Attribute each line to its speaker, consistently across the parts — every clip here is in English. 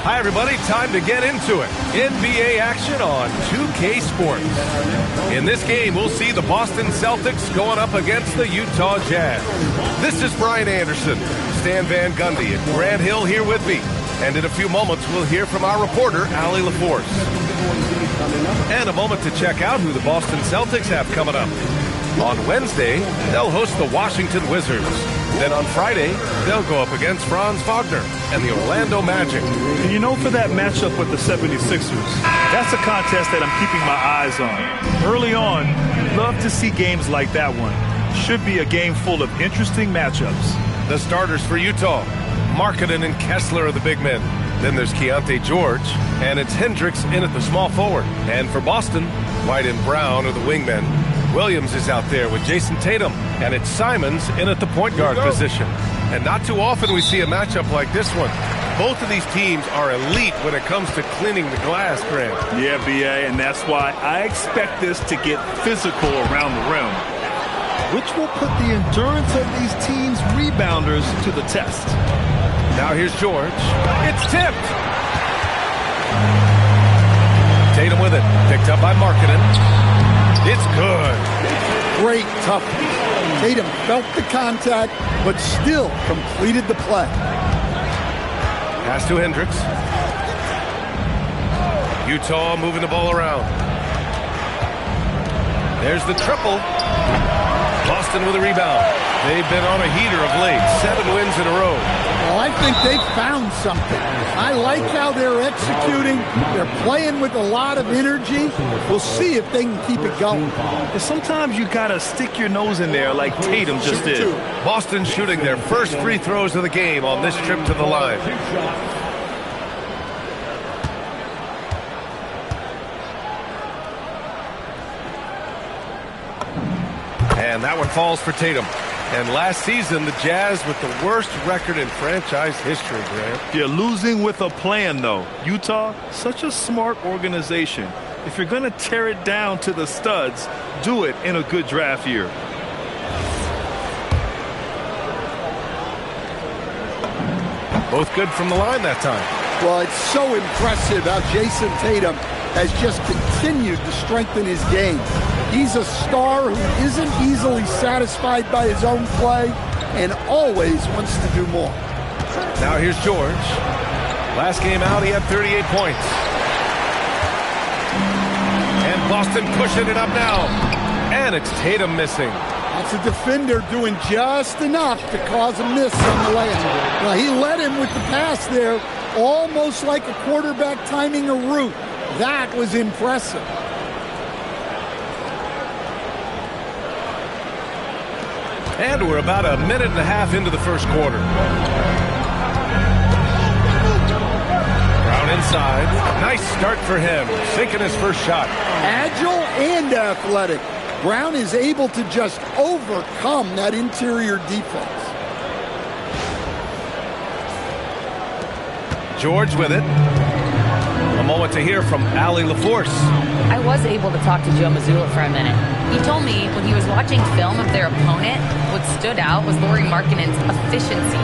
Speaker 1: Hi, everybody. Time to get into it. NBA action on 2K Sports. In this game, we'll see the Boston Celtics going up against the Utah Jazz. This is Brian Anderson, Stan Van Gundy, and Grant Hill here with me. And in a few moments, we'll hear from our reporter, Allie LaForce. And a moment to check out who the Boston Celtics have coming up. On Wednesday, they'll host the Washington Wizards. Then on Friday, they'll go up against Franz Wagner and the Orlando Magic.
Speaker 2: And you know, for that matchup with the 76ers, that's a contest that I'm keeping my eyes on. Early on, love to see games like that one. Should be a game full of interesting matchups.
Speaker 1: The starters for Utah, Markkanen and Kessler are the big men. Then there's Keontae George, and it's Hendricks in at the small forward. And for Boston, White and Brown are the wingmen. Williams is out there with Jason Tatum, and it's Simons in at the point guard position. And not too often we see a matchup like this one. Both of these teams are elite when it comes to cleaning the glass, Grant.
Speaker 2: Yeah, B.A., and that's why I expect this to get physical around the rim, which will put the endurance of these teams' rebounders to the test.
Speaker 1: Now here's George. It's tipped. Tatum with it. Picked up by Markkanen. It's good.
Speaker 3: Great toughness. Tatum felt the contact, but still completed the play.
Speaker 1: Pass to Hendricks. Utah moving the ball around. There's the triple. Boston with a rebound. They've been on a heater of late. 7 wins in a row.
Speaker 3: Well, I think they've found something. I like how they're executing. They're playing with a lot of energy. We'll see if they can keep it going.
Speaker 2: And sometimes you got to stick your nose in there like Tatum just did.
Speaker 1: Boston shooting their first free throws of the game on this trip to the line. And that one falls for Tatum. And last season, the Jazz with the worst record in franchise history, Grant.
Speaker 2: You're losing with a plan, though. Utah, such a smart organization. If you're going to tear it down to the studs, do it in a good draft year.
Speaker 1: Both good from the line that time.
Speaker 3: Well, it's so impressive how Jason Tatum has just continued to strengthen his game. He's a star who isn't easily satisfied by his own play and always wants to do more.
Speaker 1: Now here's George. Last game out, he had 38 points. And Boston pushing it up now. And it's Tatum missing.
Speaker 3: That's a defender doing just enough to cause a miss on the layup. Well, he led him with the pass there, almost like a quarterback timing a route. That was impressive.
Speaker 1: And we're about a minute and a half into the first quarter. Brown inside. Nice start for him. Sinking his first shot.
Speaker 3: Agile and athletic. Brown is able to just overcome that interior defense.
Speaker 1: George with it. A moment to hear from Allie LaForce.
Speaker 4: I was able to talk to Joe Mazzulla for a minute. He told me when he was watching film of their opponent, what stood out was Lauri Markkanen's efficiency.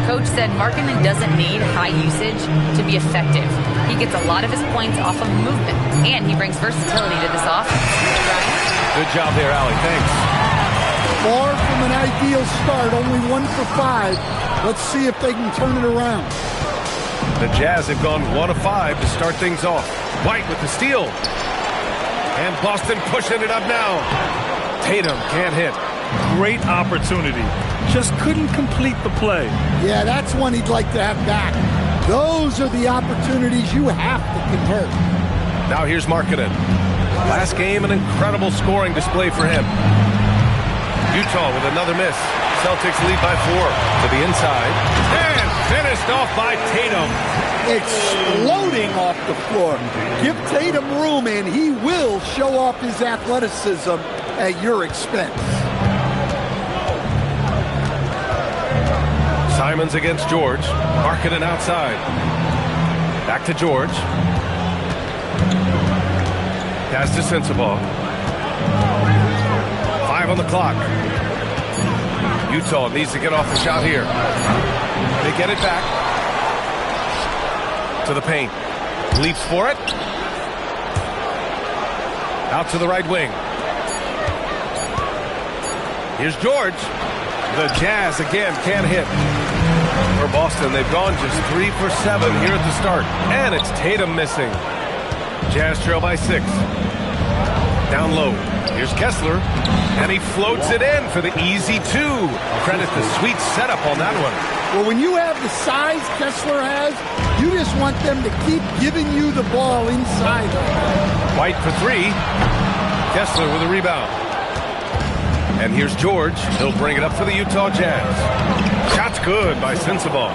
Speaker 4: Coach said Markkanen doesn't need high usage to be effective. He gets a lot of his points off of movement, and he brings versatility to this offense. Brian?
Speaker 1: Good job there, Allie. Thanks.
Speaker 3: Far from an ideal start, only 1 for 5. Let's see if they can turn it around.
Speaker 1: The Jazz have gone 1 of 5 to start things off. White with the steal. And Boston pushing it up now. Tatum can't hit.
Speaker 2: Great opportunity. Just couldn't complete the play.
Speaker 3: Yeah, that's one he'd like to have back. Those are the opportunities you have to convert.
Speaker 1: Now here's Markkanen. Last game, an incredible scoring display for him. Utah with another miss. Celtics lead by 4 to the inside. And finished off by Tatum.
Speaker 3: Exploding off the floor. Give Tatum room and he will show off his athleticism at your expense.
Speaker 1: Simons against George. Markkanen outside. Back to George. Pass to Sensabaugh. 5 on the clock. Utah needs to get off the shot here. They get it back. To the paint. Leaps for it. Out to the right wing. Here's George. The Jazz again can't hit. For Boston, they've gone just 3 for 7 here at the start. And it's Tatum missing. Jazz trail by 6. Down low. Here's Kessler. And he floats it in for the easy 2. Credit the sweet setup on that one.
Speaker 3: Well, when you have the size Kessler has, you just want them to keep giving you the ball inside.
Speaker 1: White for 3. Kessler with a rebound. And here's George. He'll bring it up for the Utah Jazz. Shot's good by Sensabaugh.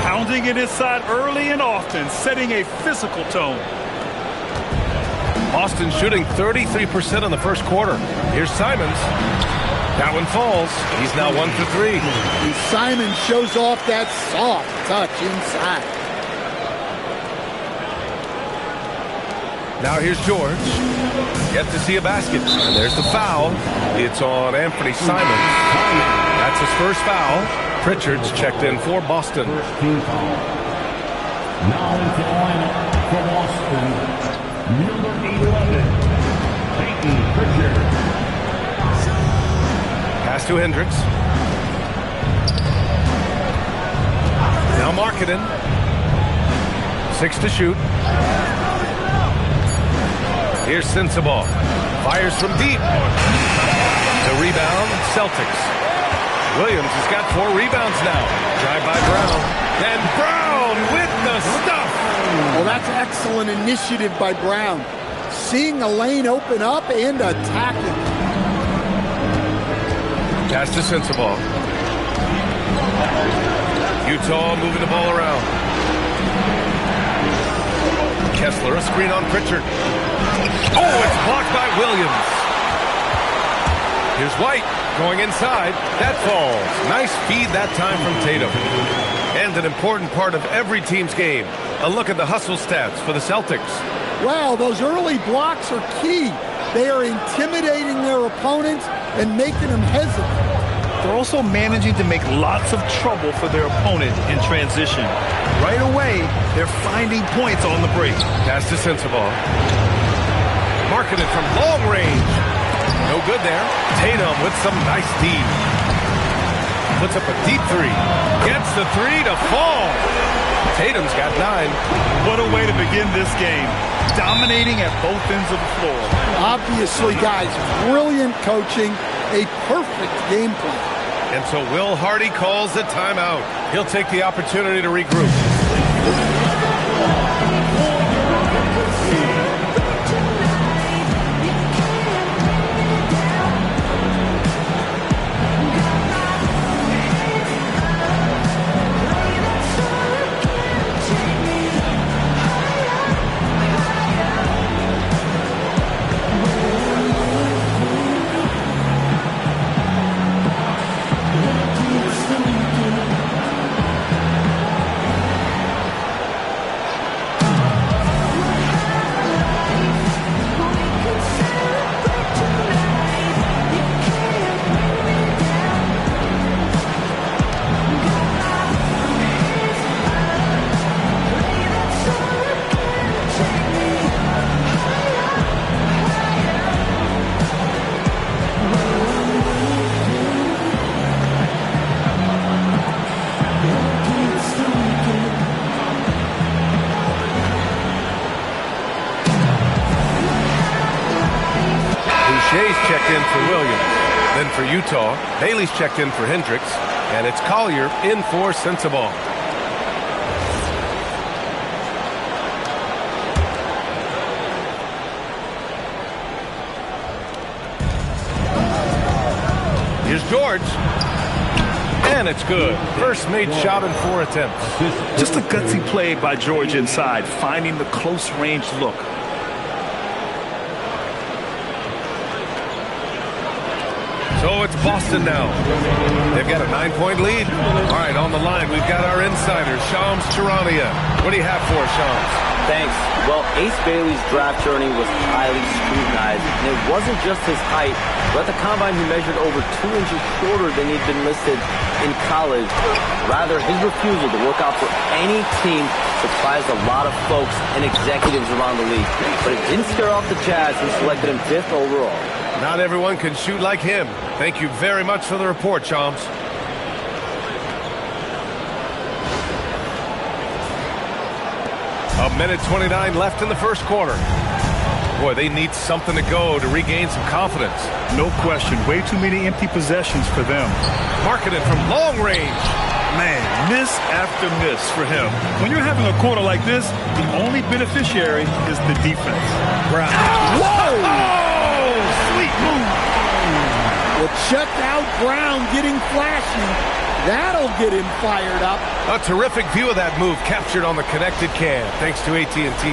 Speaker 2: Pounding it inside early and often, setting a physical tone.
Speaker 1: Boston shooting 33% in the first quarter. Here's Simons. That one falls. He's now 1 for 3.
Speaker 3: And Simons shows off that soft touch inside.
Speaker 1: Now here's George. Yet to see a basket. And there's the foul. It's on Anthony Simons. That's his first foul. Pritchard's checked in for Boston.
Speaker 5: Now into the lineup for Boston, number 11, Peyton Pritchard.
Speaker 1: Pass to Hendricks. Now Markkanen. 6 to shoot. Here's Sensabaugh. Fires from deep. The rebound, Celtics. Williams has got 4 rebounds now. Drive by Brown. And Brown with the stuff.
Speaker 3: Well, that's excellent initiative by Brown. Seeing a lane open up and attacking.
Speaker 1: Pass to Sensabaugh. Utah moving the ball around. Kessler, a screen on Pritchard. Oh, it's blocked by Williams. Here's White going inside. That falls. Nice feed that time from Tatum. And an important part of every team's game. A look at the hustle stats for the Celtics.
Speaker 3: Wow, those early blocks are key. They are intimidating their opponents and making them hesitant.
Speaker 2: They're also managing to make lots of trouble for their opponent in transition. Right away, they're finding points on the break.
Speaker 1: Pass to Sensabaugh. Markkanen from long range. No good there. Tatum with some nice D. Puts up a deep 3. Gets the 3 to fall. Tatum's got 9.
Speaker 2: What a way to begin this game. Dominating at both ends of the floor.
Speaker 3: Obviously, guys, brilliant coaching, a perfect game plan.
Speaker 1: And so Will Hardy calls the timeout. He'll take the opportunity to regroup. Checked in for Williams. Then for Utah, Bailey's checked in for Hendricks. And it's Collier in for Sensabaugh. Here's George. And it's good. First made shot in 4 attempts.
Speaker 2: Just a gutsy play by George inside, finding the close range look.
Speaker 1: So it's Boston now. They've got a 9-point lead. All right, on the line, we've got our insider, Shams Charania. What do you have for us, Shams?
Speaker 6: Thanks. Well, Ace Bailey's draft journey was highly scrutinized, and it wasn't just his height, but at the combine he measured over 2 inches shorter than he'd been listed in college. Rather, his refusal to work out for any team surprised a lot of folks and executives around the league. But it didn't scare off the Jazz, who selected him 5th overall.
Speaker 1: Not everyone can shoot like him. Thank you very much for the report, Shams. A minute 29 left in the first quarter. Boy, they need something to go to regain some confidence.
Speaker 2: No question. Way too many empty possessions for them.
Speaker 1: Marketing from long range.
Speaker 2: Man, miss after miss for him. When you're having a quarter like this, the only beneficiary is the defense.
Speaker 1: Brown.
Speaker 3: Whoa!
Speaker 1: Oh, sweet move.
Speaker 3: Well, check out Brown getting flashy. That'll get him fired up.
Speaker 1: A terrific view of that move captured on the connected cam, thanks to AT&T.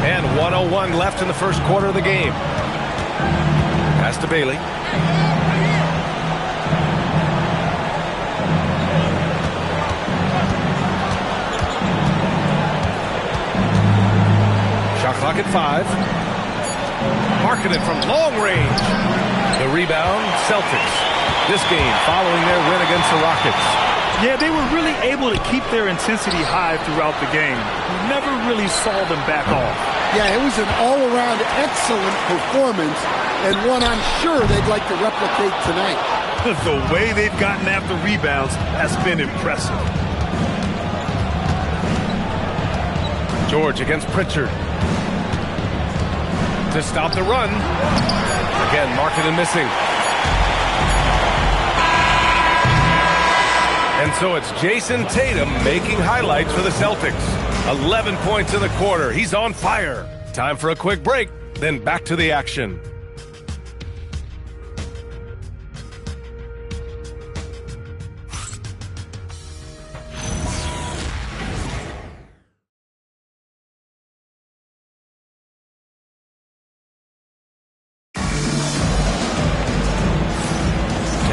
Speaker 1: And 1:01 left in the first quarter of the game. Pass to Bailey. Shot clock at 5. Marketed from long range. The rebound, Celtics. This game following their win against the Rockets.
Speaker 2: Yeah, they were really able to keep their intensity high throughout the game. You never really saw them back off.
Speaker 3: Yeah, it was an all-around excellent performance, and one I'm sure they'd like to replicate tonight.
Speaker 2: The way they've gotten after rebounds has been impressive.
Speaker 1: George against Pritchard. To stop the run. Again, Marketing missing. And so it's Jason Tatum making highlights for the Celtics. 11 points in the quarter. He's on fire. Time for a quick break, then back to the action.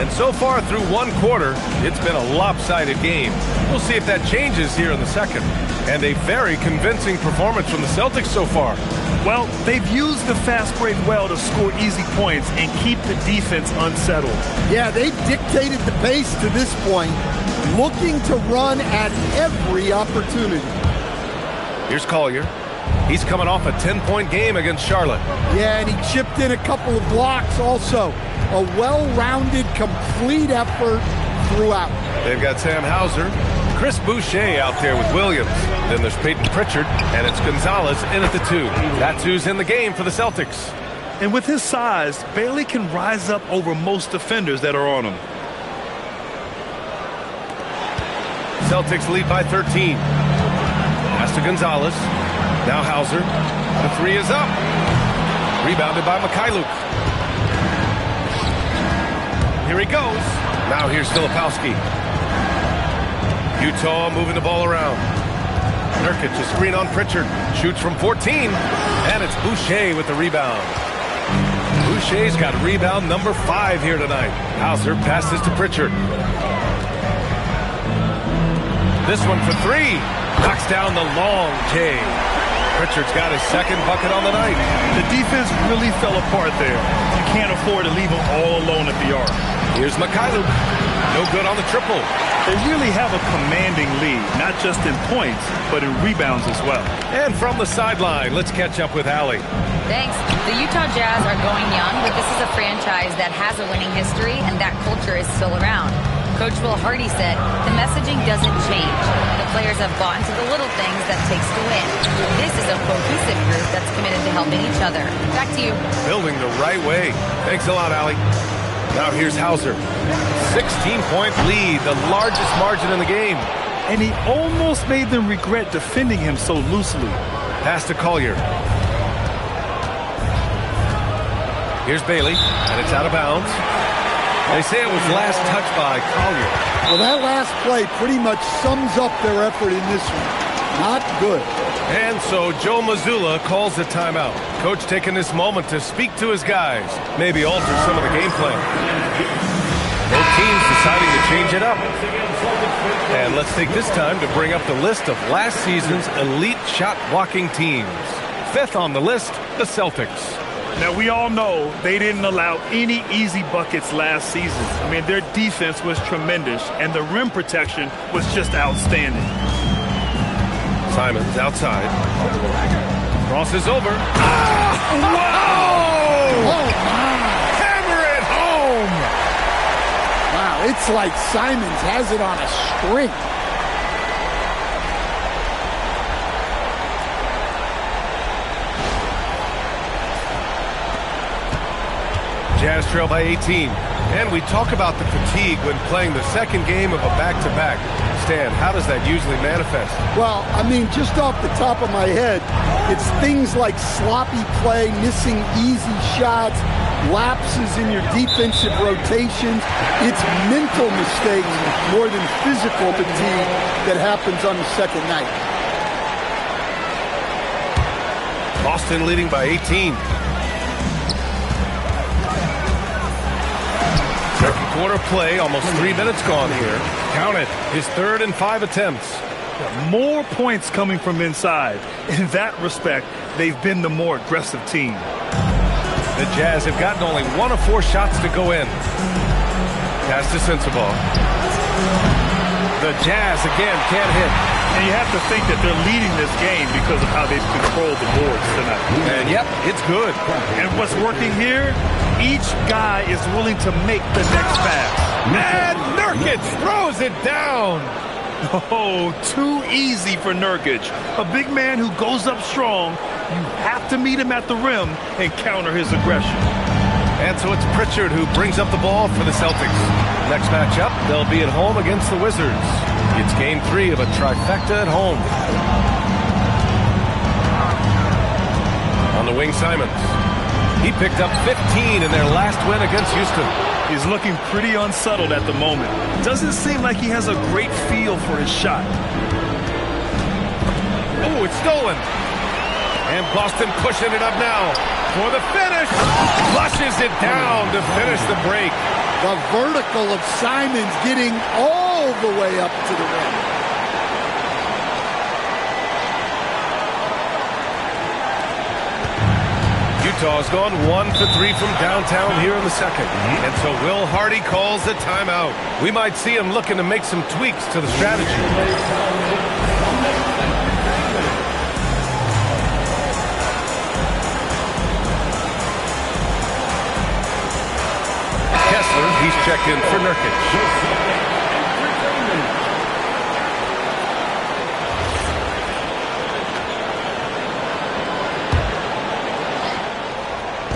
Speaker 1: And so far through one quarter, it's been a lopsided game. We'll see if that changes here in the second. And a very convincing performance from the Celtics so far.
Speaker 2: Well, they've used the fast break well to score easy points and keep the defense unsettled.
Speaker 3: Yeah, they've dictated the pace to this point, looking to run at every opportunity.
Speaker 1: Here's Collier. He's coming off a 10-point game against Charlotte.
Speaker 3: Yeah, and he chipped in a couple of blocks also. A well-rounded, complete effort throughout.
Speaker 1: They've got Sam Hauser, Chris Boucher out there with Williams. Then there's Peyton Pritchard, and it's Gonzalez in at the 2. That's who's in the game for the Celtics.
Speaker 2: And with his size, Bailey can rise up over most defenders that are on him.
Speaker 1: Celtics lead by 13. Pass to Gonzalez. Now Hauser. The 3 is up. Rebounded by Mikhailuk. Here he goes. Now here's Filipowski. Utah moving the ball around. Nurkic a screen on Pritchard. Shoots from 14. And it's Boucher with the rebound. Boucher's got rebound number 5 here tonight. Hauser passes to Pritchard. This one for 3. Knocks down the long K. Pritchard's got his second bucket on the night.
Speaker 2: The defense really fell apart there. You can't afford to leave them all alone at the arc.
Speaker 1: Here's Mikhailuk. No good on the triple.
Speaker 2: They really have a commanding lead, not just in points, but in rebounds as well.
Speaker 1: And from the sideline, let's catch up with Allie.
Speaker 4: Thanks. The Utah Jazz are going young, but this is a franchise that has a winning history, and that culture is still around. Coach Will Hardy said, the messaging doesn't change. The players have bought into the little things that takes to win. This is a cohesive group that's committed to helping each other. Back to you.
Speaker 1: Building the right way. Thanks a lot, Allie. Now here's Hauser. 16-point lead, the largest margin in the game.
Speaker 2: And he almost made them regret defending him so loosely.
Speaker 1: Pass to Collier. Here's Bailey, and it's out of bounds. They say it was last touched by Collier.
Speaker 3: Well, that last play pretty much sums up their effort in this one. Not good.
Speaker 1: And so Joe Mazzulla calls a timeout. Coach taking this moment to speak to his guys, maybe alter some of the game plan. Both teams deciding to change it up. And let's take this time to bring up the list of last season's elite shot blocking teams. Fifth on the list, the Celtics.
Speaker 2: Now, we all know they didn't allow any easy buckets last season. I mean, their defense was tremendous, and the rim protection was just outstanding.
Speaker 1: Simons outside. Crosses over. Wow!
Speaker 3: Oh,
Speaker 1: Hammer it home!
Speaker 3: wow, it's like Simons has it on a string.
Speaker 1: Jazz trail by 18. And we talk about the fatigue when playing the second game of a back-to-back. Stan, how does that usually manifest?
Speaker 3: Well, I mean, just off the top of my head, it's things like sloppy play, missing easy shots, lapses in your defensive rotations. It's mental mistakes more than physical fatigue that happens on the second night.
Speaker 1: Boston leading by 18. Second quarter play, almost 3 minutes gone here. Count it, his 3rd and 5 attempts.
Speaker 2: More points coming from inside. In that respect, they've been the more aggressive team.
Speaker 1: The Jazz have gotten only 1 of 4 shots to go in. Pass to Sensabaugh. The Jazz again can't hit.
Speaker 2: And you have to think that they're leading this game because of how they've controlled the boards tonight.
Speaker 1: And yep, it's good.
Speaker 2: And what's working here? Each guy is willing to make the next pass.
Speaker 1: And Nurkic throws it down.
Speaker 2: Oh, too easy for Nurkic. A big man who goes up strong. You have to meet him at the rim and counter his aggression.
Speaker 1: And so it's Pritchard who brings up the ball for the Celtics. Next matchup, they'll be at home against the Wizards. It's game 3 of a trifecta at home. On the wing, Simons. He picked up 15 in their last win against Houston.
Speaker 2: He's looking pretty unsettled at the moment. Doesn't seem like he has a great feel for his shot.
Speaker 1: Oh, it's stolen. And Boston pushing it up now for the finish. Flushes it down to finish the break.
Speaker 3: The vertical of Simons getting all the way up to the rim.
Speaker 1: Utah's gone 1 for 3 from downtown here in the second. And so Will Hardy calls the timeout. We might see him looking to make some tweaks to the strategy. Kessler, he's checked in for Nurkic.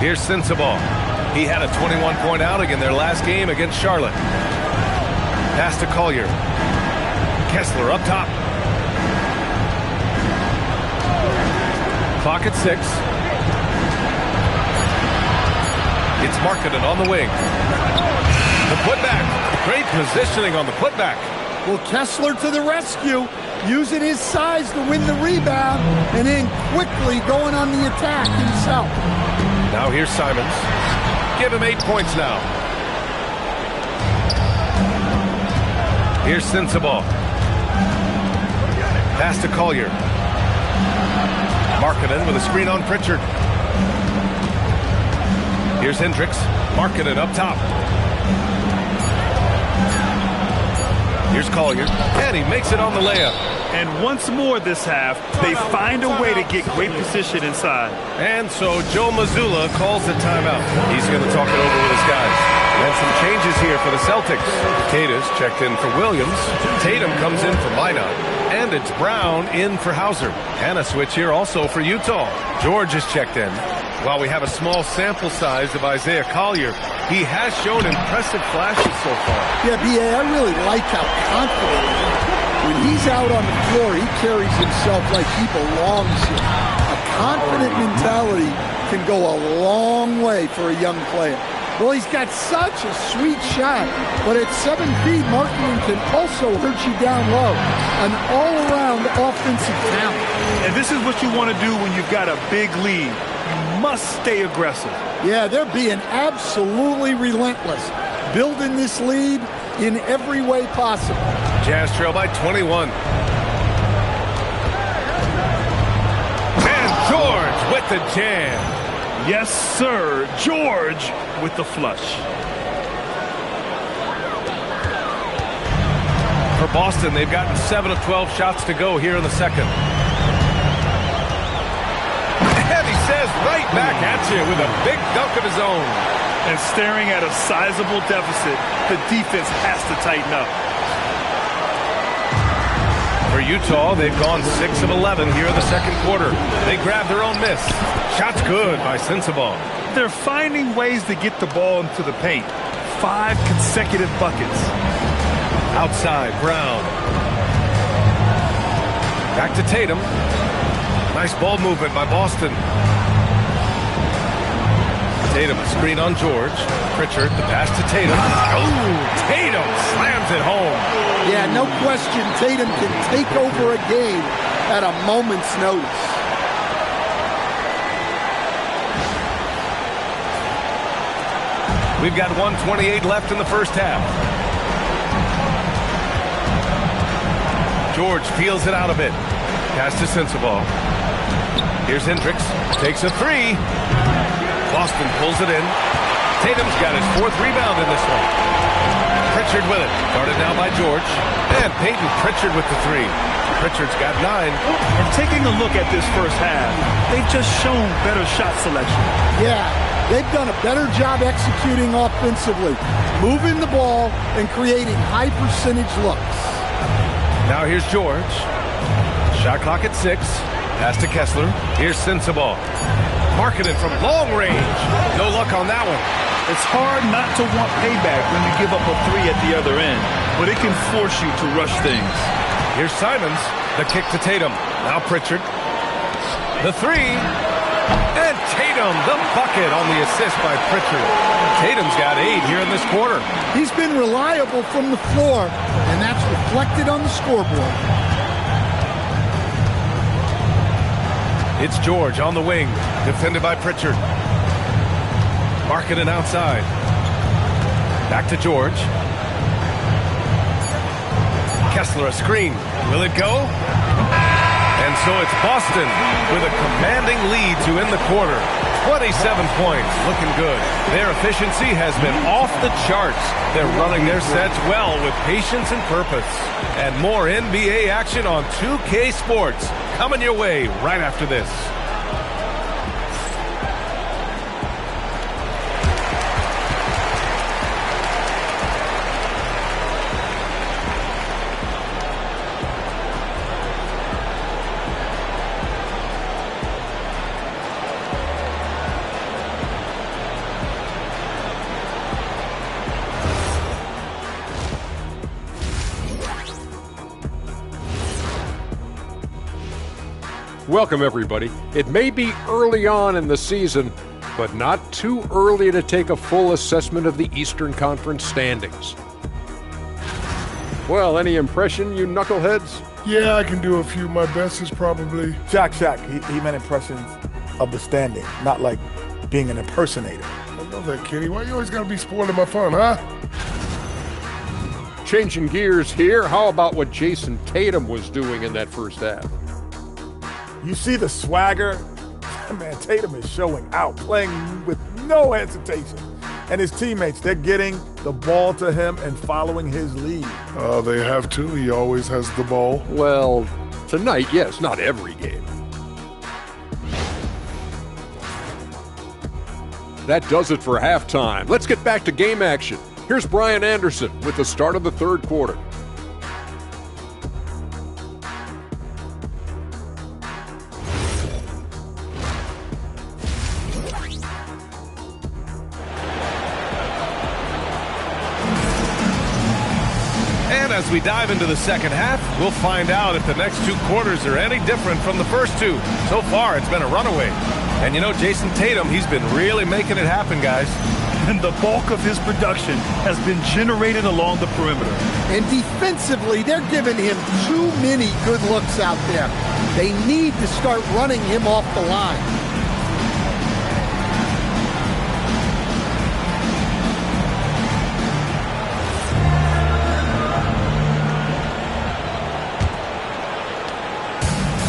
Speaker 1: Here's Sensabaugh. He had a 21-point outing in their last game against Charlotte. Pass to Collier. Kessler up top. Clock at 6. It's Markkanen on the wing. The putback. Great positioning on the putback.
Speaker 3: Well, Kessler to the rescue, using his size to win the rebound, and then quickly going on the attack himself.
Speaker 1: Now here's Simons. Give him 8 points now. Here's Sensabaugh. Pass to Collier. Markkanen with a screen on Pritchard. Here's Hendricks. Markkanen up top. Here's Collier. And he makes it on the layup.
Speaker 2: And once more this half, they find a way to get great position inside.
Speaker 1: And so Joe Mazzulla calls the timeout. He's going to talk it over with his guys. And some changes here for the Celtics. Tatus checked in for Williams. Tatum comes in for Minot. And it's Brown in for Hauser. And a switch here also for Utah. George is checked in. While we have a small sample size of Isaiah Collier, he has shown impressive flashes so far.
Speaker 3: Yeah, B.A., I really like how confident he is. When he's out on the floor, he carries himself like he belongs here. A confident mentality can go a long way for a young player. Well, he's got such a sweet shot, but at 7 feet, Markkanen can also hurt you down low. An all-around offensive talent.
Speaker 2: And this is what you want to do when you've got a big lead. You must stay aggressive.
Speaker 3: Yeah, they're being absolutely relentless, building this lead in every way possible.
Speaker 1: Jazz trail by 21. And George with the jam.
Speaker 2: Yes, sir. George with the flush.
Speaker 1: For Boston, they've gotten 7 of 12 shots to go here in the second. And he says right back at you with a big dunk of his own.
Speaker 2: And staring at a sizable deficit, the defense has to tighten up.
Speaker 1: For Utah, they've gone 6 of 11 here in the second quarter. They grab their own miss. Shot's good by Sensabaugh.
Speaker 2: They're finding ways to get the ball into the paint. 5 consecutive buckets.
Speaker 1: Outside, Brown. Back to Tatum. Nice ball movement by Boston. Tatum, a screen on George. Pritchard, the pass to Tatum. Oh, Tatum slams it home.
Speaker 3: Yeah, no question, Tatum can take over a game at a moment's notice.
Speaker 1: We've got 1:28 left in the first half. George peels it out a bit. Pass to Sensabaugh. Here's Hendricks. Takes a 3. Boston pulls it in. Tatum's got his 4th rebound in this one. Pritchard with it. Guarded now by George. And Peyton Pritchard with the 3. Pritchard's got 9.
Speaker 2: And taking a look at this first half, they've just shown better shot selection.
Speaker 3: Yeah, they've done a better job executing offensively, moving the ball and creating high percentage looks.
Speaker 1: Now here's George. Shot clock at 6. Pass to Kessler. Here's Sensabaugh. Markkanen from long range. No luck on that one.
Speaker 2: It's hard not to want payback when you give up a 3 at the other end, but it can force you to rush things.
Speaker 1: Here's Simons. The kick to Tatum. Now Pritchard. The 3. And Tatum, the bucket on the assist by Pritchard. Tatum's got 8 here in this quarter.
Speaker 3: He's been reliable from the floor, and that's reflected on the scoreboard.
Speaker 1: It's George on the wing, defended by Pritchard. Markkanen outside. Back to George. Kessler a screen. Will it go? And so it's Boston with a commanding lead to end the quarter. 27 points, looking good. Their efficiency has been off the charts. They're running their sets well with patience and purpose. And more NBA action on 2K Sports coming your way right after this.
Speaker 7: Welcome, everybody. It may be early on in the season, but not too early to take a full assessment of the Eastern Conference standings. Well, any impression, you knuckleheads?
Speaker 8: Yeah, I can do a few. My best is probably...
Speaker 9: Shaq. He meant impressions of the standing, not like being an impersonator.
Speaker 8: I love that, Kenny. Why you always gotta be spoiling my fun, huh?
Speaker 7: Changing gears here, how about what Jason Tatum was doing in that first half?
Speaker 9: You see the swagger? Man, Tatum is showing out, playing with no hesitation. And his teammates, they're getting the ball to him and following his lead.
Speaker 8: They have to. He always has the ball.
Speaker 7: Well, tonight, yes, not every game. That does it for halftime. Let's get back to game action. Here's Brian Anderson with the start of the third quarter.
Speaker 1: As we dive into the second half, we'll find out if the next 2 quarters are any different from the first 2. So far, it's been a runaway. And you know, Jason Tatum, he's been really making it happen, guys.
Speaker 2: And the bulk of his production has been generated along the perimeter.
Speaker 3: And defensively, they're giving him too many good looks out there. They need to start running him off the line.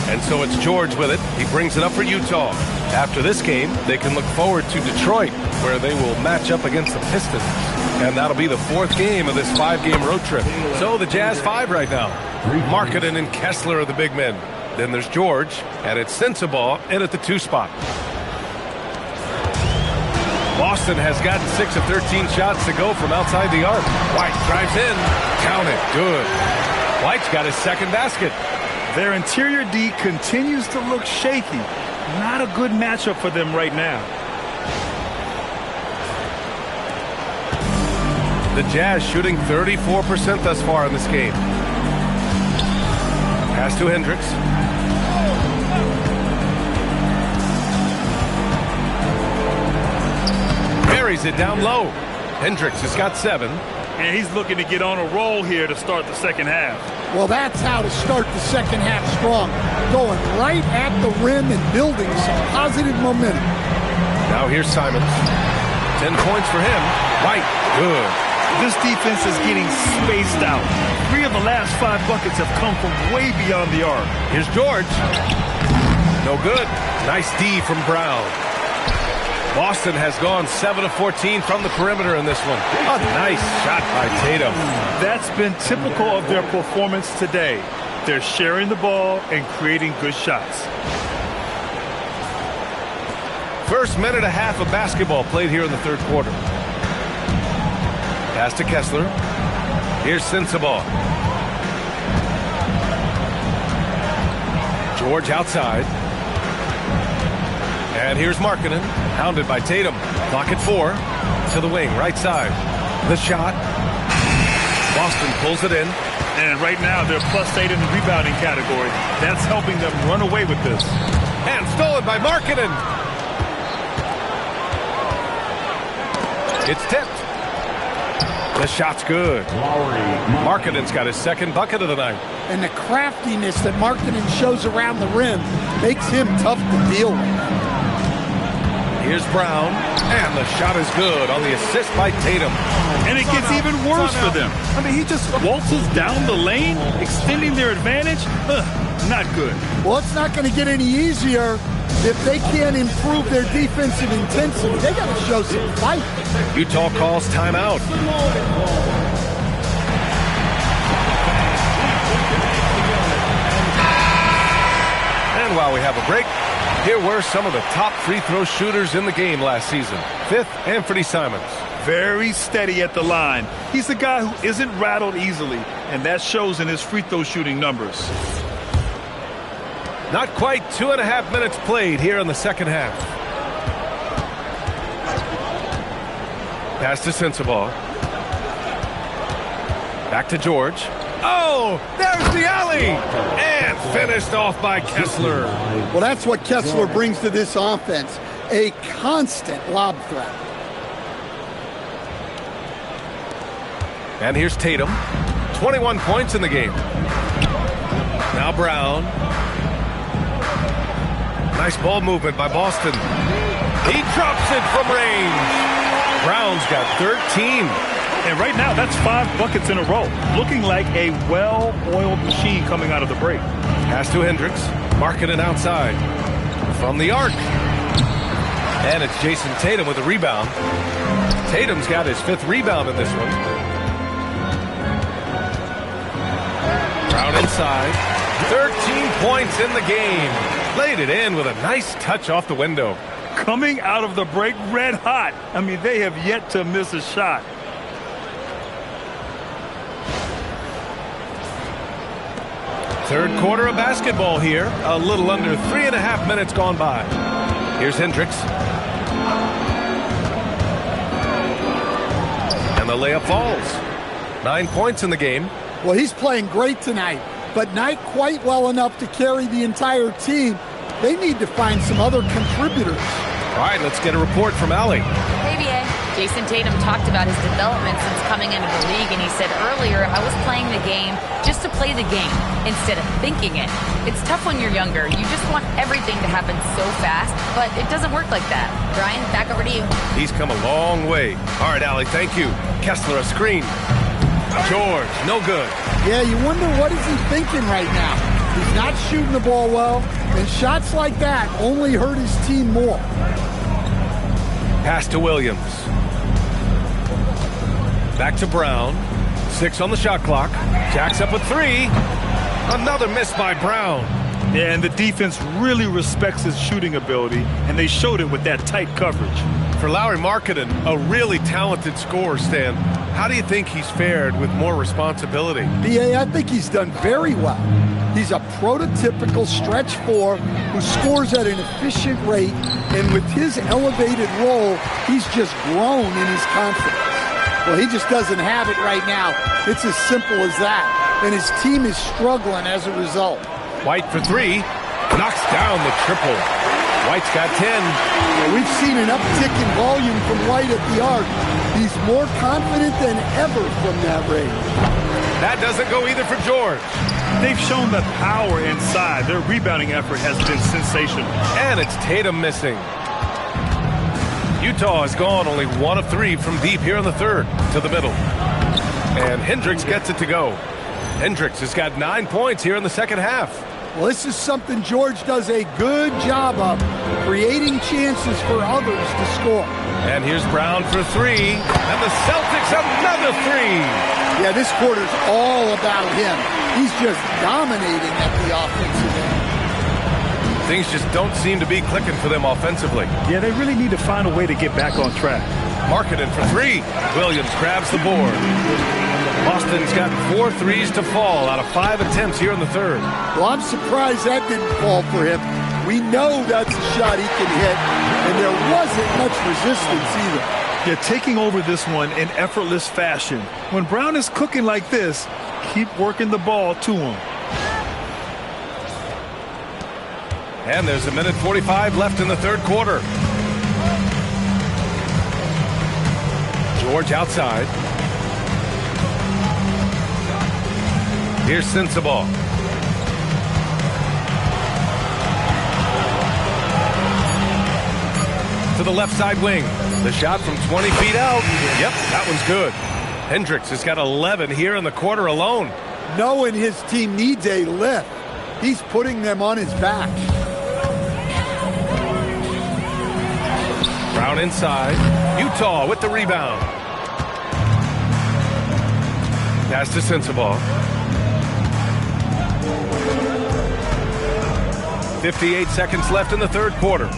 Speaker 1: And so it's George with it. He brings it up for Utah. After this game, they can look forward to Detroit, where they will match up against the Pistons. And that'll be the 4th game of this 5-game road trip. So the Jazz 5 right now. Markkanen and Kessler are the big men. Then there's George, and it's Sensabaugh in at the 2 spot. Boston has gotten 6 of 13 shots to go from outside the arc. White drives in. Count it. Good. White's got his 2nd basket.
Speaker 2: Their interior D continues to look shaky. Not a good matchup for them right now.
Speaker 1: The Jazz shooting 34% thus far in this game. Pass to Hendricks. Buries it down low. Hendricks has got 7.
Speaker 2: And he's looking to get on a roll here to start the second half.
Speaker 3: Well, that's how to start the second half strong. Going right at the rim and building some positive momentum.
Speaker 1: Now here's Simons. 10 points for him. White, good.
Speaker 2: This defense is getting spaced out. 3 of the last 5 buckets have come from way beyond the arc.
Speaker 1: Here's George. No good. Nice D from Brown. Boston has gone 7 of 14 from the perimeter in this one. A nice shot by Tatum.
Speaker 2: That's been typical of their performance today. They're sharing the ball and creating good shots.
Speaker 1: First minute and a half of basketball played here in the 3rd quarter. Pass to Kessler. Here's Sensabaugh. George outside. And here's Markkanen, hounded by Tatum. Clock at 4. To the wing, right side. The shot. Boston pulls it in.
Speaker 2: And right now, they're +8 in the rebounding category. That's helping them run away with this.
Speaker 1: And stolen by Markkanen. It's tipped. The shot's good. Markkanen's got his 2nd bucket of the night.
Speaker 3: And the craftiness that Markkanen shows around the rim makes him tough to deal with.
Speaker 1: Here's Brown, and the shot is good on the assist by Tatum.
Speaker 2: And it gets even worse for them. I mean, he just waltzes down the lane, extending their advantage. Not good.
Speaker 3: Well, it's not going to get any easier if they can't improve their defensive intensity. They got to show some fight.
Speaker 1: Utah calls timeout. And while we have a break, here were some of the top free throw shooters in the game last season. 5th, Anthony Simons.
Speaker 2: Very steady at the line. He's the guy who isn't rattled easily, and that shows in his free throw shooting numbers.
Speaker 1: Not quite 2.5 minutes played here in the second half. Pass to Sensabaugh. Back to George. Oh, there's the alley! And finished off by Kessler.
Speaker 3: Well, that's what Kessler brings to this offense. A constant lob threat.
Speaker 1: And here's Tatum. 21 points in the game. Now Brown. Nice ball movement by Boston. He drops it from range. Brown's got 13.
Speaker 2: And right now, that's 5 buckets in a row. Looking like a well-oiled machine coming out of the break.
Speaker 1: Pass to Hendricks. Markkanen outside. From the arc. And it's Jason Tatum with a rebound. Tatum's got his 5th rebound in this one. Brown inside. 13 points in the game. Laid it in with a nice touch off the window.
Speaker 2: Coming out of the break red hot. I mean, they have yet to miss a shot.
Speaker 1: Third quarter of basketball here. A little under 3.5 minutes gone by. Here's Hendricks. And the layup falls. 9 points in the game.
Speaker 3: Well, he's playing great tonight, but not quite well enough to carry the entire team. they need to find some other contributors.
Speaker 1: All right, let's get a report from Allie.
Speaker 4: Hey, BA. Jason Tatum talked about his development since coming into the league, and he said earlier, I was playing the game just to play the game instead of thinking it. It's tough when you're younger. You just want everything to happen so fast, but it doesn't work like that. Brian, back over to you.
Speaker 1: He's come a long way. All right, Allie, thank you. Kessler, a screen. George, no good.
Speaker 3: Yeah, you wonder what is he thinking right now. He's not shooting the ball well, and shots like that only hurt his team more.
Speaker 1: Pass to Williams. Back to Brown. 6 on the shot clock. Jacks up a 3. Another miss by Brown.
Speaker 2: Yeah, and the defense really respects his shooting ability, and they showed it with that tight coverage.
Speaker 1: For Lauri Markkanen, a really talented scorer, Stan. How do you think he's fared with more responsibility?
Speaker 3: BA, I think he's done very well. He's a prototypical stretch 4 who scores at an efficient rate, and with his elevated role, he's just grown in his confidence. Well, he just doesn't have it right now. It's as simple as that, and his team is struggling as a result.
Speaker 1: White for 3, knocks down the triple. White's got 10.
Speaker 3: Well, we've seen an uptick in volume from White at the arc. He's more confident than ever from that range.
Speaker 1: That doesn't go either for George.
Speaker 2: They've shown the power inside. Their rebounding effort has been sensational.
Speaker 1: And it's Tatum missing. Utah has gone only 1 of 3 from deep here in the third to the middle. And Hendricks gets it to go. Hendricks has got 9 points here in the second half.
Speaker 3: Well, this is something George does a good job of, creating chances for others to score.
Speaker 1: And here's Brown for 3. And the Celtics another 3.
Speaker 3: Yeah, this quarter's all about him. He's just dominating at the offensive end.
Speaker 1: Things just don't seem to be clicking for them offensively.
Speaker 2: Yeah, they really need to find a way to get back on track.
Speaker 1: Markkanen for 3. Williams grabs the board. Boston's got 4 threes to fall out of 5 attempts here in the third.
Speaker 3: Well, I'm surprised that didn't fall for him. We know that's a shot he can hit, and there wasn't much resistance either.
Speaker 2: They're taking over this one in effortless fashion. When Brown is cooking like this, keep working the ball to him.
Speaker 1: And there's 1:45 left in the third quarter. George outside. Here's Sensabaugh. To the left side wing. The shot from 20 feet out. Yep, that one's good. Hendricks has got 11 here in the quarter alone.
Speaker 3: Knowing his team needs a lift, he's putting them on his back.
Speaker 1: Brown inside. Utah with the rebound. Pass to Sensabaugh. 58 seconds left in the third quarter.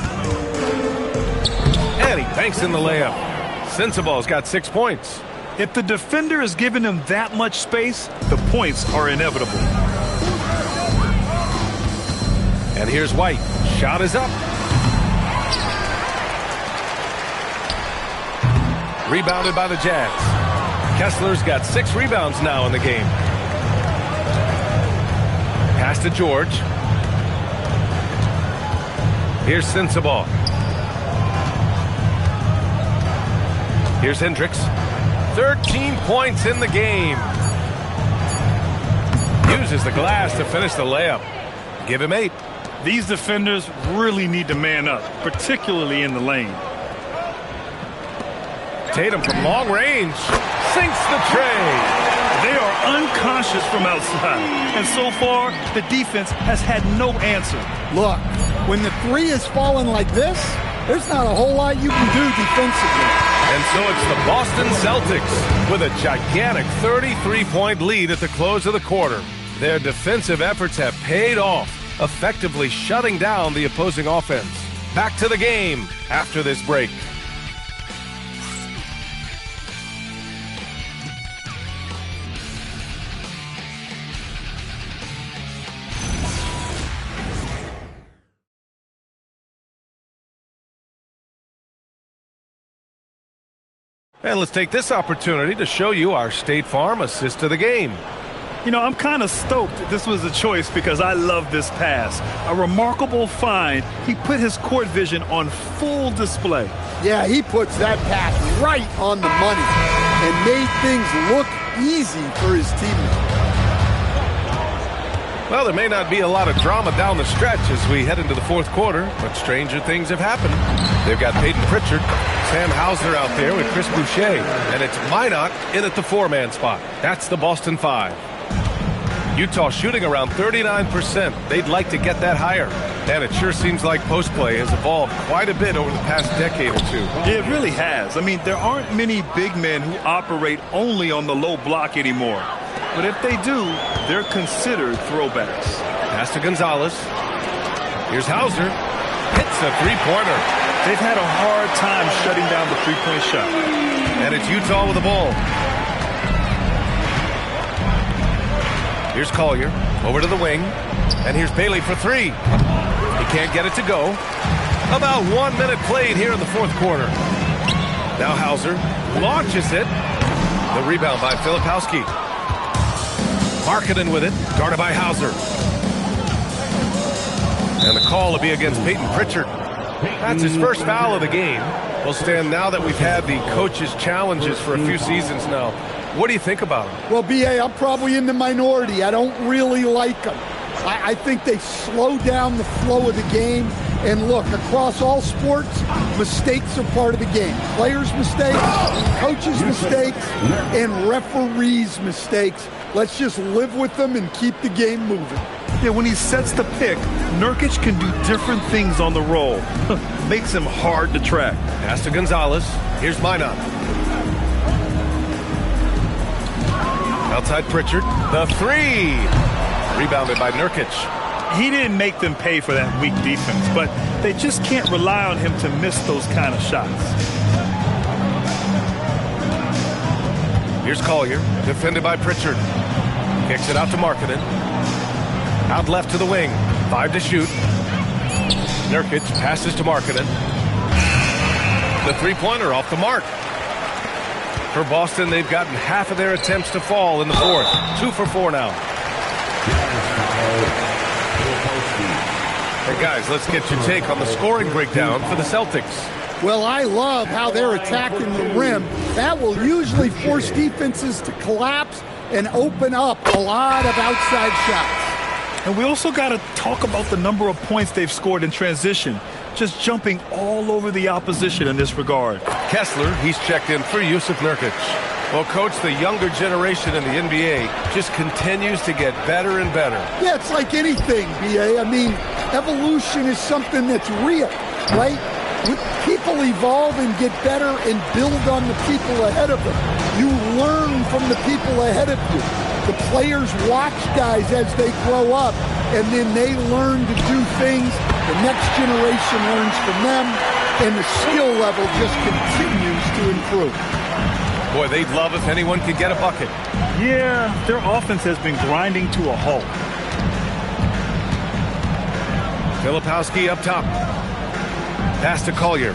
Speaker 1: And he banks in the layup. Sensabaugh's got 6 points.
Speaker 2: If the defender is giving him that much space, the points are inevitable.
Speaker 1: And here's White. Shot is up. Rebounded by the Jazz. Kessler's got 6 rebounds now in the game. Pass to George. Here's Sensabaugh. Here's Hendricks. 13 points in the game. Uses the glass to finish the layup. Give him 8.
Speaker 2: These defenders really need to man up, particularly in the lane.
Speaker 1: Tatum from long range sinks the tray.
Speaker 2: They are unconscious from outside, and so far the defense has had no answer.
Speaker 3: Look, when the 3 is falling like this, there's not a whole lot you can do defensively.
Speaker 1: And so it's the Boston Celtics with a gigantic 33-point lead at the close of the quarter. Their defensive efforts have paid off, effectively shutting down the opposing offense. Back to the game after this break. And let's take this opportunity to show you our State Farm assist to the game.
Speaker 2: You know, I'm kind of stoked this was a choice because I love this pass. A remarkable find. He put his court vision on full display.
Speaker 3: Yeah, he puts that pass right on the money and made things look easy for his teammates.
Speaker 1: Well, there may not be a lot of drama down the stretch as we head into the fourth quarter, but stranger things have happened. They've got Peyton Pritchard, Sam Hauser out there with Chris Boucher, and it's Minot in at the 4-man spot. That's the Boston 5. Utah shooting around 39%. They'd like to get that higher. And it sure seems like post play has evolved quite a bit over the past decade or two.
Speaker 2: Yeah, it really has. I mean, there aren't many big men who operate only on the low block anymore. But if they do, they're considered throwbacks.
Speaker 1: Pass to Gonzalez. Here's Hauser. Hits a three-pointer.
Speaker 2: They've had a hard time shutting down the three-point shot.
Speaker 1: And it's Utah with the ball. Here's Collier. Over to the wing. And here's Bailey for three. He can't get it to go. About 1 minute played here in the fourth quarter. Now Hauser launches it. The rebound by Filipowski. Markkanen with it, guarded by Hauser. And the call will be against Peyton Pritchard. That's his first foul of the game. Well, Stan, now that we've had the coach's challenges for a few seasons now, what do you think about him?
Speaker 3: Well, B.A., I'm probably in the minority. I don't really like them. I think they slow down the flow of the game. And look, across all sports, mistakes are part of the game. Players' mistakes, coaches' mistakes, and referees' mistakes. Let's just live with them and keep the game moving.
Speaker 2: Yeah, when he sets the pick, Nurkic can do different things on the roll. Makes him hard to track.
Speaker 1: Pass to Gonzalez. Here's Minot. Outside Pritchard. The three. Rebounded by Nurkic.
Speaker 2: He didn't make them pay for that weak defense, but they just can't rely on him to miss those kind of shots.
Speaker 1: Here's Collier, defended by Pritchard. Kicks it out to Markkanen. Out left to the wing. 5 to shoot. Nurkic passes to Markkanen. The three-pointer off the mark. For Boston, they've gotten half of their attempts to fall in the fourth. 2 for 4 now. Hey, guys, let's get your take on the scoring breakdown for the Celtics.
Speaker 3: Well, I love how they're attacking the rim. That will usually force defenses to collapse and open up a lot of outside shots.
Speaker 2: And we also got to talk about the number of points they've scored in transition, just jumping all over the opposition in this regard.
Speaker 1: Kessler, he's checked in for Yusuf Nurkic. Well, Coach, the younger generation in the NBA just continues to get better and better.
Speaker 3: Yeah, it's like anything, B.A. I mean, evolution is something that's real, right? People evolve and get better and build on the people ahead of them. You learn from the people ahead of you. The players watch guys as they grow up, and then they learn to do things. The next generation learns from them, and the skill level just continues to improve.
Speaker 1: Boy, they'd love if anyone could get a bucket.
Speaker 2: Yeah, their offense has been grinding to a halt.
Speaker 1: Filipowski up top. Pass to Collier.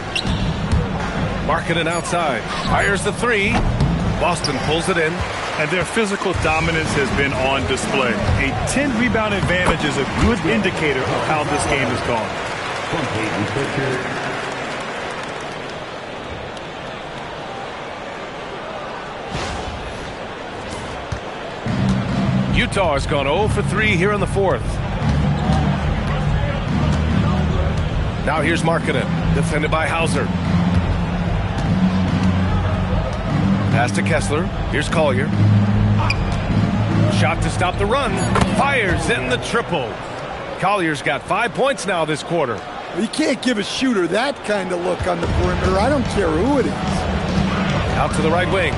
Speaker 1: Markkanen outside. Fires the three. Boston pulls it in.
Speaker 2: And their physical dominance has been on display. A 10-rebound advantage is a good indicator of how this game has gone.
Speaker 1: Utah has gone 0 for 3 here in the fourth. Now here's Markkanen, defended by Hauser. Pass to Kessler. Here's Collier. Shot to stop the run. Fires in the triple. Collier's got 5 points now this quarter.
Speaker 3: You can't give a shooter that kind of look on the perimeter. I don't care who it is.
Speaker 1: Out to the right wing.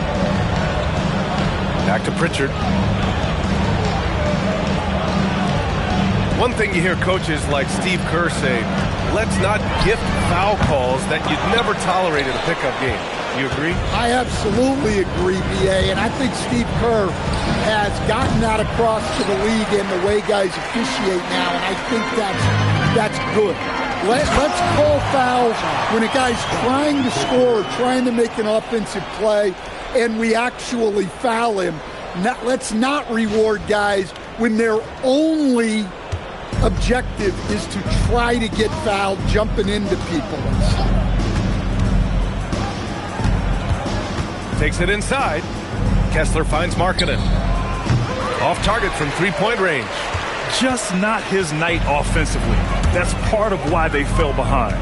Speaker 1: Back to Pritchard. One thing you hear coaches like Steve Kerr say, let's not gift foul calls that you'd never tolerate in a pickup game. You agree? I absolutely agree, B.A., and I think Steve Kerr has gotten that across to the league and the way guys officiate now, and I think that's good. Let's call fouls when a guy's trying to score or trying to make an offensive play, and we actually foul him.
Speaker 3: let's not reward guys when their only objective is to try to get fouled, jumping into people.
Speaker 1: Takes it inside. Kessler finds Markkanen. Off target from three-point range.
Speaker 2: Just not his night offensively. That's part of why they fell behind.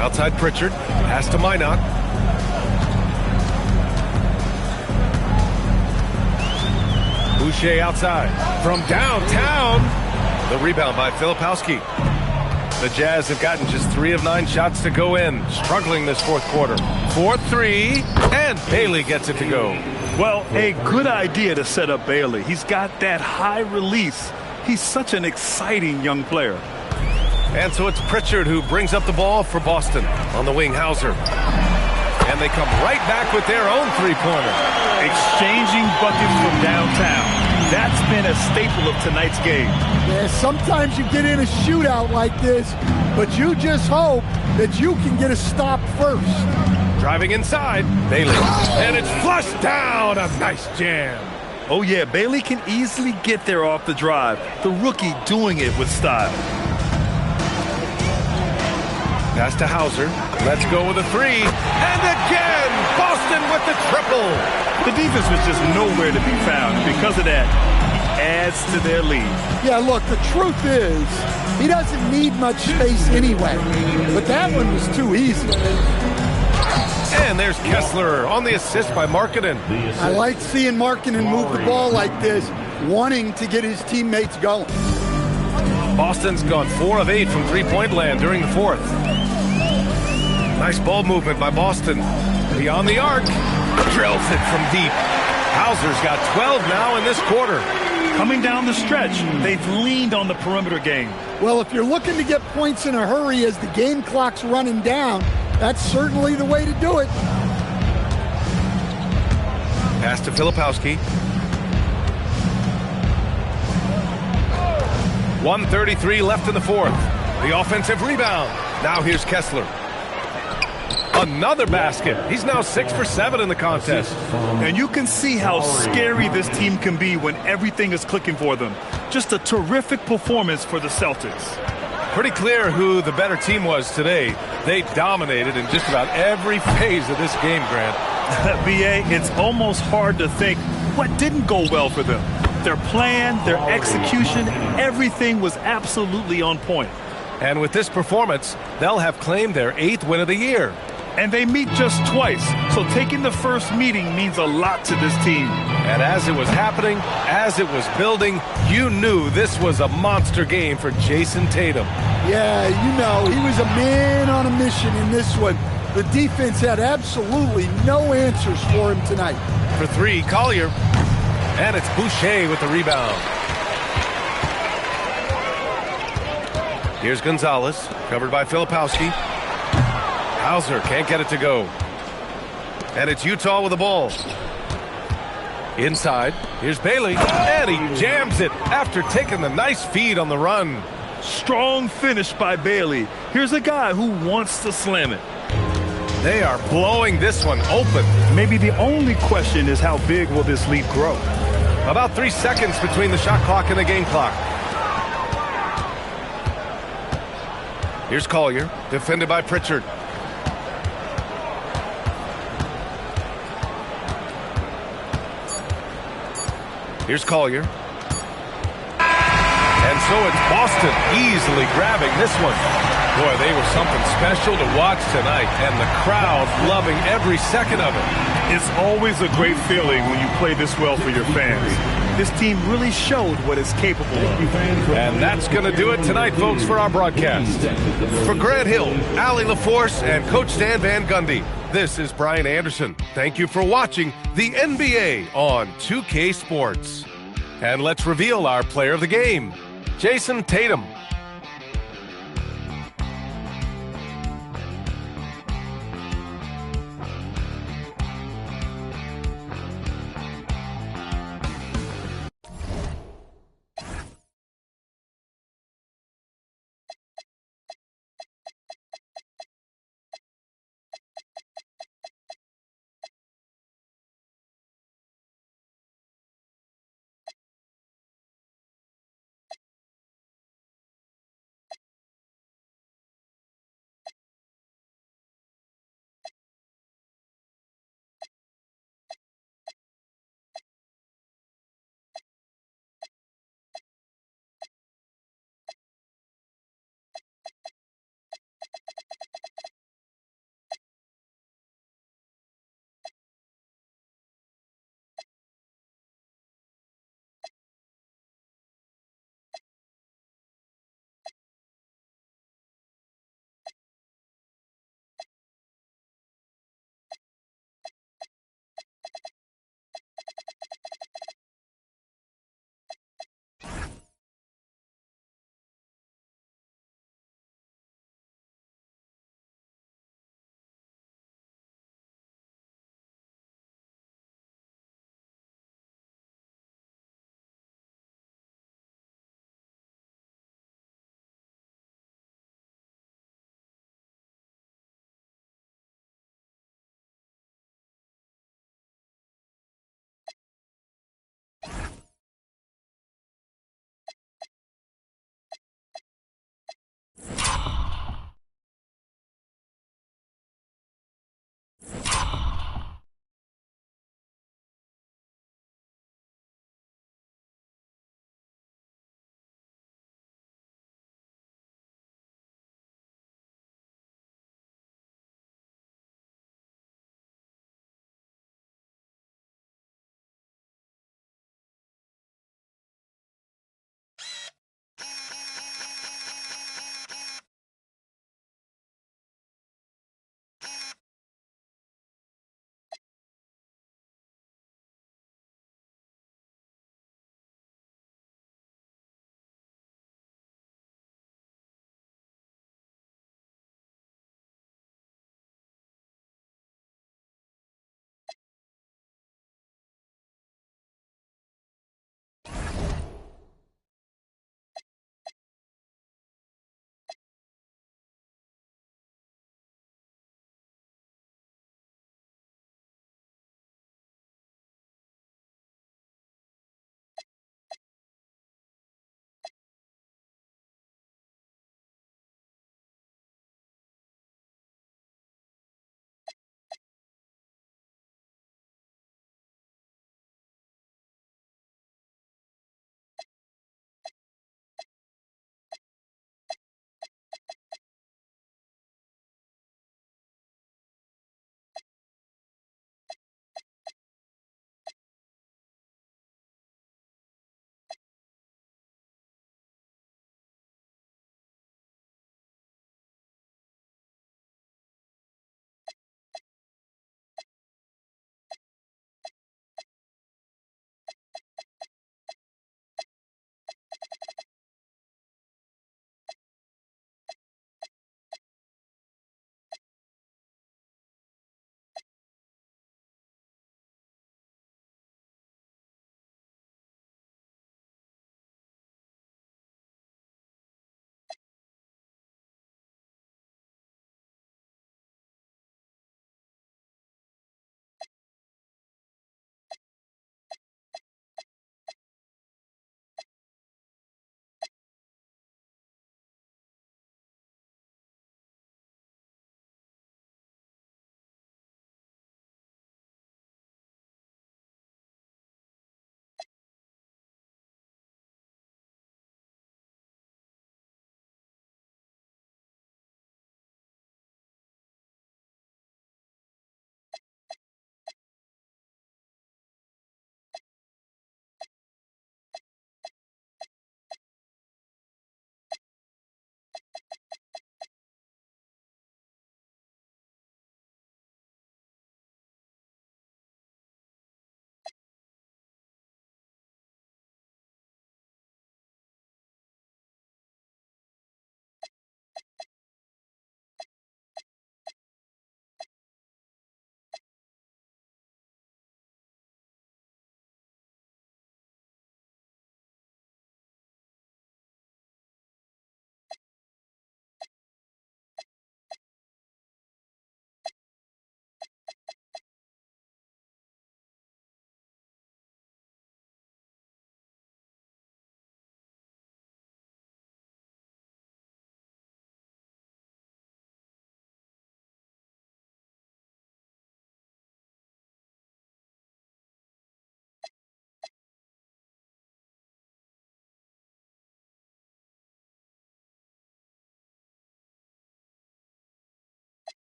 Speaker 1: Outside Pritchard. Pass to Minot. Boucher outside. From downtown. The rebound by Filipowski. The Jazz have gotten just 3 of 9 shots to go in. Struggling this fourth quarter. 4-3. And Bailey gets it to go.
Speaker 2: Well, a good idea to set up Bailey. He's got that high release. He's such an exciting young player.
Speaker 1: And so it's Pritchard who brings up the ball for Boston. On the wing, Hauser. And they come right back with their own three-pointer.
Speaker 2: Exchanging buckets from downtown. That's been a staple of tonight's game.
Speaker 3: Yeah, sometimes you get in a shootout like this, but you just hope that you can get a stop first.
Speaker 1: Driving inside, Bailey. And it's flushed down. A nice jam.
Speaker 2: Oh, yeah, Bailey can easily get there off the drive. The rookie doing it with style.
Speaker 1: Pass to Hauser. Let's go with a three. And again, Boston with the triple.
Speaker 2: The defense was just nowhere to be found. Because of that, he adds to their lead.
Speaker 3: Yeah, look, the truth is, he doesn't need much space anyway. But that one was too easy.
Speaker 1: And there's Kessler on the assist by Markkanen.
Speaker 3: I like seeing Markkanen move the ball like this, wanting to get his teammates going.
Speaker 1: Boston's gone 4 of 8 from three-point land during the fourth. Nice ball movement by Boston. Beyond the arc. Drills it from deep. Hauser's got 12 now in this quarter.
Speaker 2: Coming down the stretch, they've leaned on the perimeter game.
Speaker 3: Well, if you're looking to get points in a hurry as the game clock's running down, that's certainly the way to do it.
Speaker 1: Pass to Filipowski. 1:33 left in the fourth. The offensive rebound. Now here's Kessler. Another basket. He's now 6 for 7 in the contest.
Speaker 2: And you can see how scary this team can be when everything is clicking for them. Just a terrific performance for the Celtics.
Speaker 1: Pretty clear who the better team was today. They dominated in just about every phase of this game, Grant.
Speaker 2: B.A., it's almost hard to think what didn't go well for them. Their plan, their execution, everything was absolutely on point.
Speaker 1: And with this performance, they'll have claimed their 8th win of the year.
Speaker 2: And they meet just twice, so taking the first meeting means a lot to this team.
Speaker 1: And as it was happening, as it was building, you knew this was a monster game for Jason Tatum.
Speaker 3: Yeah, you know, he was a man on a mission in this one. The defense had absolutely no answers for him tonight.
Speaker 1: For 3, Collier. And it's Boucher with the rebound. Here's Gonzalez, covered by Filipowski. Hauser can't get it to go. And it's Utah with the ball. Inside, here's Bailey, and he jams it after taking the nice feed on the run.
Speaker 2: Strong finish by Bailey. Here's a guy who wants to slam it.
Speaker 1: They are blowing this one open.
Speaker 2: Maybe the only question is how big will this lead grow?
Speaker 1: About 3 seconds between the shot clock and the game clock. Here's Collier, defended by Pritchard. Here's Collier. And so it's Boston easily grabbing this one. Boy, they were something special to watch tonight, and the crowd loving every second of it.
Speaker 2: It's always a great feeling when you play this well for your fans. This team really showed what it's capable of.
Speaker 1: And that's going to do it tonight, folks, for our broadcast. For Grant Hill, Allie LaForce, and Coach Stan Van Gundy, this is Brian Anderson. Thank you for watching the NBA on 2K Sports. And let's reveal our player of the game, Jason Tatum.